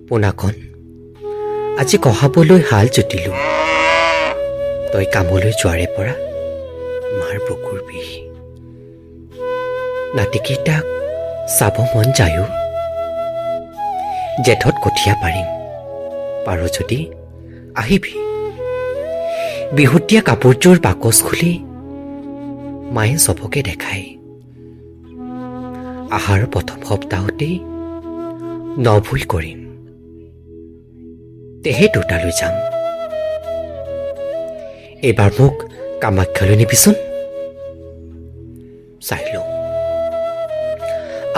পোনাকণ আজি কহাবলৈ হাল জুতিলো তই কামলৈ যোৱাৰে পৰা মাৰ বুকুৰ বিষ নাতিকেইটাক চাব মন যায়ো জেঠত কঠীয়া পাৰিম পাৰ যদি আহিবি বিহুত দিয়া কাপোৰযোৰ বাকচ খুলি মায়ে চবকে দেখায় আহাৰ প্ৰথম সপ্তাহতেই নভুই কৰিম তেহে দুটালৈ যাম এইবাৰ মোক কামাখ্যালৈ নিবিচোন চাই লওঁ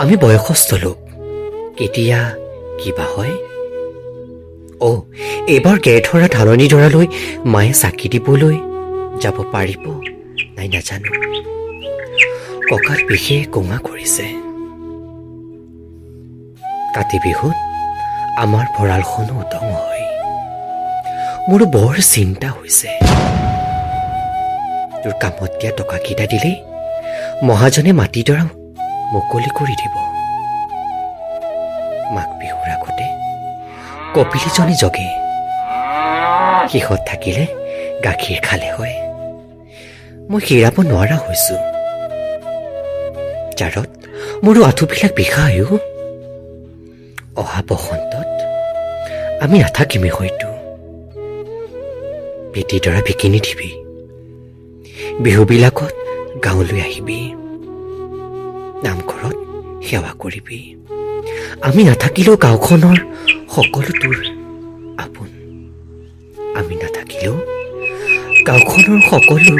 আমি বয়সস্থ লোক কেতিয়া কিবা হয় এইবাৰ গেধৰা ধালনি ধৰালৈ মায়ে চাকি দিবলৈ যাব পাৰিব নাই নাজানো কঁকাল বিষে কোঙা কৰিছে কাতি বিহুত আমাৰ ভঁৰালখনো উদং হয় মোৰো বৰ চিন্তা হৈছে তোৰ কামত দিয়া টকাকেইটা দিলেই মহাজনে মাটিডৰা মুকলি কৰি দিব মাঘ বিহুৰ আগতে কপিলীজনী জগে শেষত থাকিলে গাখীৰ খালে হয় মই হেৰাব নোৱাৰা হৈছো জাৰত মোৰো আঁঠুবিলাক বিষায়ো অহা বসন্তত আমি নাথাকিমেই হয়তো পেটীডৰা বিকি নিদিবি বিহুবিলাকত গাঁৱলৈ আহিবি নামঘৰত সেৱা কৰিবি আমি নাথাকিলেও গাঁওখনৰ সকলো তোৰ আপোন আমি নাথাকিলেও গাঁওখনৰ সকলো